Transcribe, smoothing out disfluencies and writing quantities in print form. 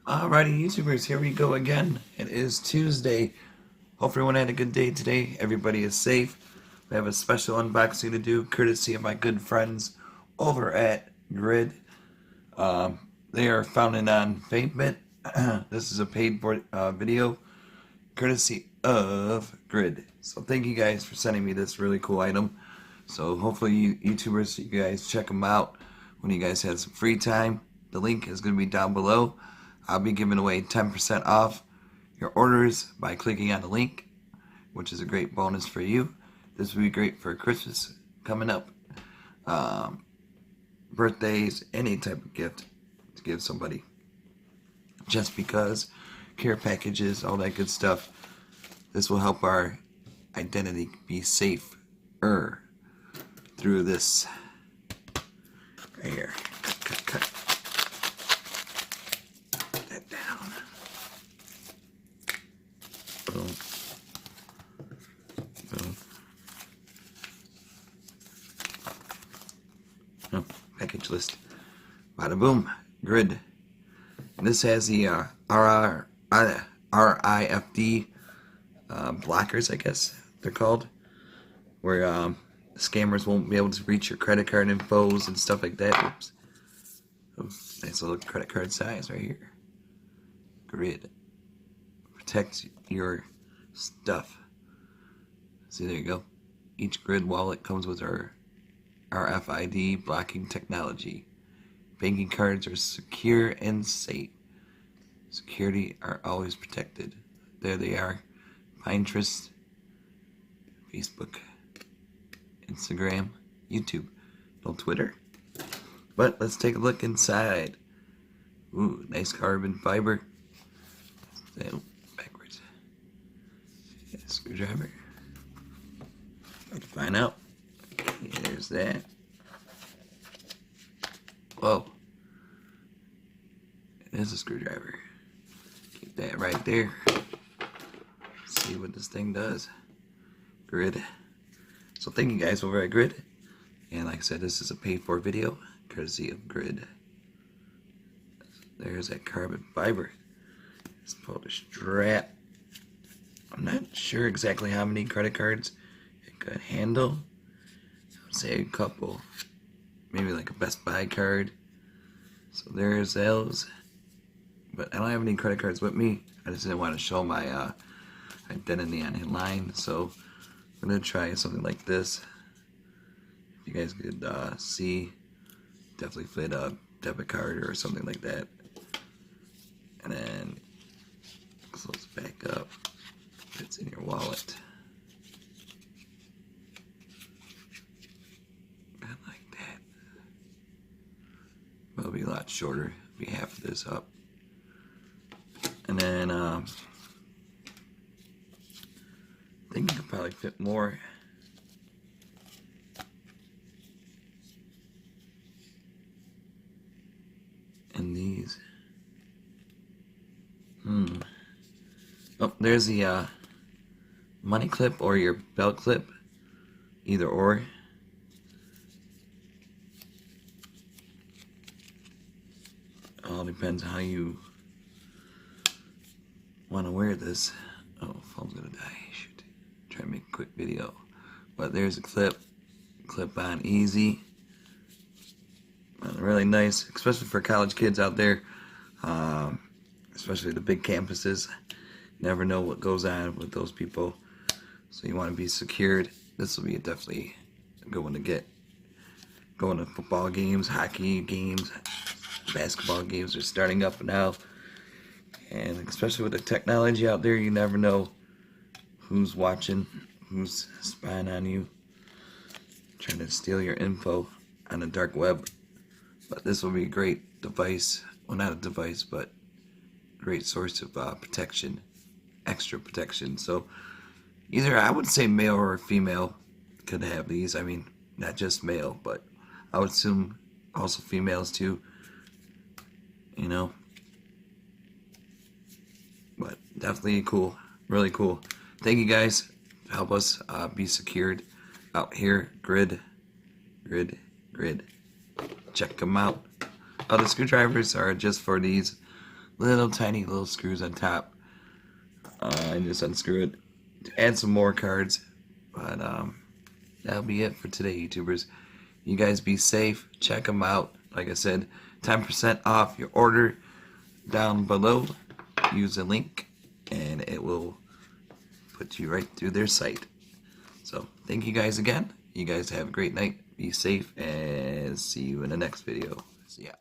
Alrighty, YouTubers, here we go again. It is Tuesday. Hope everyone had a good day today. Everybody is safe. We have a special unboxing to do, courtesy of my good friends over at Grid. They are founded on Pavement. This is a paid video, courtesy of Grid. So thank you guys for sending me this really cool item. So hopefully you YouTubers, you guys check them out when you guys have some free time. The link is going to be down below. I'll be giving away 10% off your orders by clicking on the link, which is a great bonus for you. This will be great for Christmas coming up, birthdays, any type of gift to give somebody. Just because, care packages, all that good stuff. This will help our identity be safer through this right here. Cut. Boom. Boom. Oh, package list. Bada boom. Grid. And this has the RFID blockers, I guess they're called, where scammers won't be able to reach your credit card infos and stuff like that. Oops. Oh, nice little credit card size right here. Grid. Protects your stuff. See, there you go. Each Grid wallet comes with our RFID blocking technology. Banking cards are secure and safe. Security are always protected. There they are. Pinterest, Facebook, Instagram, YouTube, no Twitter. But let's take a look inside. Ooh, nice carbon fiber. Backwards. Yeah, screwdriver. Hard to find out. Okay, there's that. Whoa. It is a screwdriver. Keep that right there. See what this thing does. Grid. So thank you guys over at Grid. And like I said, this is a paid for video, courtesy of Grid. There's that carbon fiber. Let's pull the strap. I'm not sure exactly how many credit cards it could handle. I would say a couple. Maybe like a Best Buy card. So there's those. But I don't have any credit cards with me. I just didn't want to show my identity online. So I'm going to try something like this. If you guys could see, definitely fit a debit card or something like that. And then close it back up. Fits in your wallet. Not like that. It'll be a lot shorter. Be half of this up. And then I think you could probably fit more. In these. Oh, there's the money clip or your belt clip. Either or. All depends how you want to wear this. Oh, phone's gonna die. Shoot. Try to make a quick video. But there's a clip. Clip on easy. Really nice, especially for college kids out there. Especially the big campuses. Never know what goes on with those people. So you want to be secured. This will be definitely a good one to get. Going to football games, hockey games, basketball games are starting up now. And especially with the technology out there, you never know who's watching, who's spying on you, trying to steal your info on the dark web. But this will be a great device. Well, not a device, but great source of protection, extra protection. So either I would say male or female could have these. I mean, not just male, but I would assume also females too. You know, but definitely cool, really cool. Thank you guys. Help us be secured out here. Grid. Check them out. The screwdrivers are just for these little tiny little screws on top. And just unscrew it to add some more cards. But that'll be it for today, YouTubers. You guys be safe. Check them out. Like I said, 10% off your order down below. Use the link and it will put you right through their site. So thank you guys again. You guys have a great night. Be safe and see you in the next video. See ya.